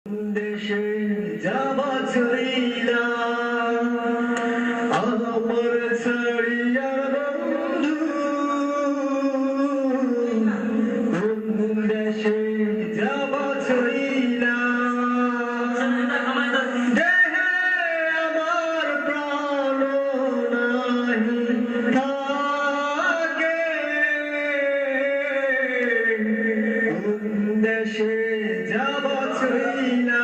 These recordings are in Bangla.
দেশে যাবা চইলা আমার ছাড়িয়া বন্ধু কোন দেশে যাবা চইলা দেহে আমার প্রাণ নাহি থাকে কোন দেশে যাবা চইলা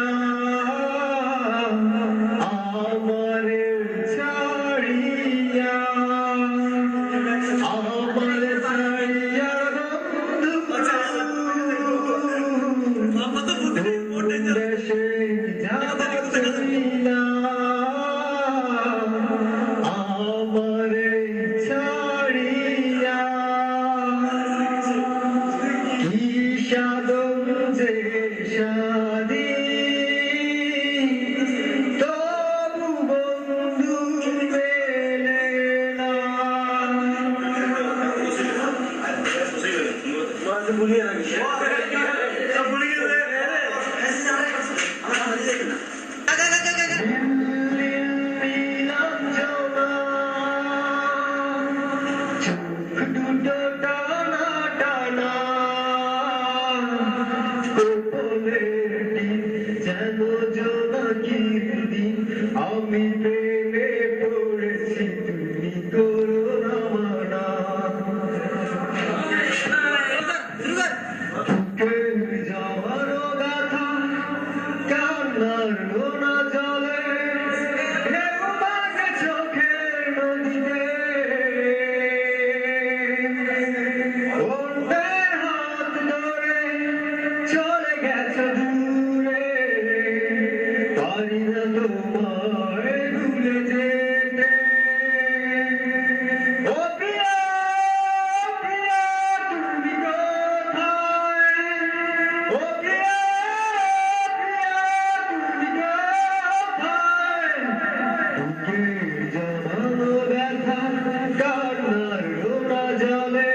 আমারে ছাড়িয়া বন্ধু দেশে যাবা চইলা আমারে ছাড়িয়া কি সাধন যে সাধি তবু বন্ধু মেলে না আমি প্রেমে পড়েছি তুমি করো না মানা বুকের জমানো গাথা কান্নার লোনা জলে ঢেউ ভাগে চোখের নদীতে অন্যের হাত ধরে চলে গেছে দূরে পারি না তোমায় ভুলে যেতে ও প্রিয়া প্রিয়া তুমি কোথায় ও প্রিয়া প্রিয়া তুমি কোথায় বুকের জমানো ব্যথা কান্নার রোনা জলে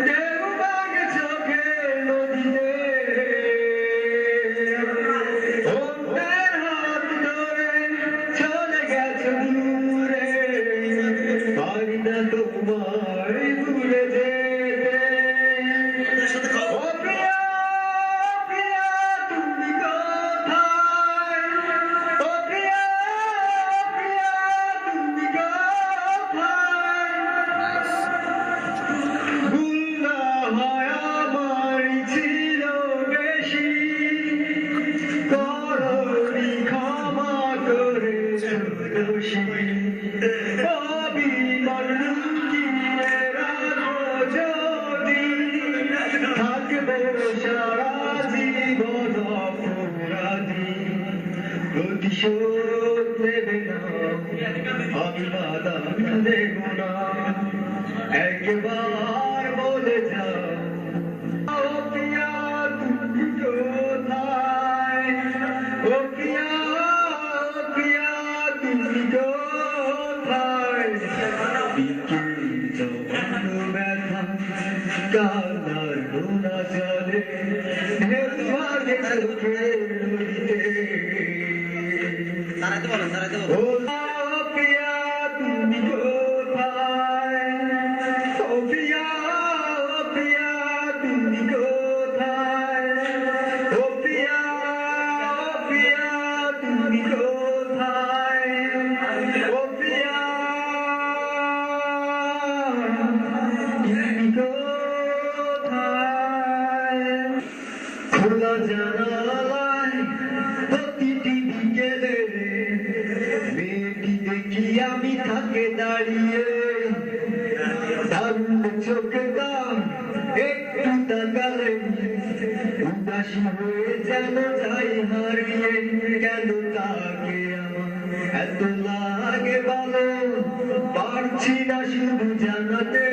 ঢেউ ভাগে চোখের নদীতে অন্যের হাত ধরে চলে গেছে দূরে পারি না তোমায় ভুলে যেতে ও প্রিয়া প্রিয়া তুমি কোথায় ও প্রিয়া প্রিয়া তুমি কোথায় ভুল না হয় আমারই ছিল বেশি করনি ক্ষমা করে দোষী অভিমান লুকিয়ে রাখো যদি থাকবে সারা জীবন অপরাধী প্রতিশোধ নেবে না আমি বাধা দেব না একবার বলে যাও ও প্রিয়া তুমি কোথায় ও প্রিয়া তুমি কোথায় বিকেল জমানো ব্যথা কান্নার নোনা জলে ঢেউ ভাগে চোখের নদীতে ও প্রিয়া তুমি কোথায় ও প্রিয়া তুমি কোথায় ও প্রিয়া তুমি কোথায় ও প্রিয়া তুমি কোথায় খোলা জানালায় প্রতিটি বিকেলে মেয়েটি দেখি আমি থাকে দাঁড়িয়ে দারুণ চোখে দাম একটু তাকালে উদাসী হয়ে যেন যাই হারিয়ে কেন তাকে আমার এত লাগে ভালো পারছি না শুধু জানাতে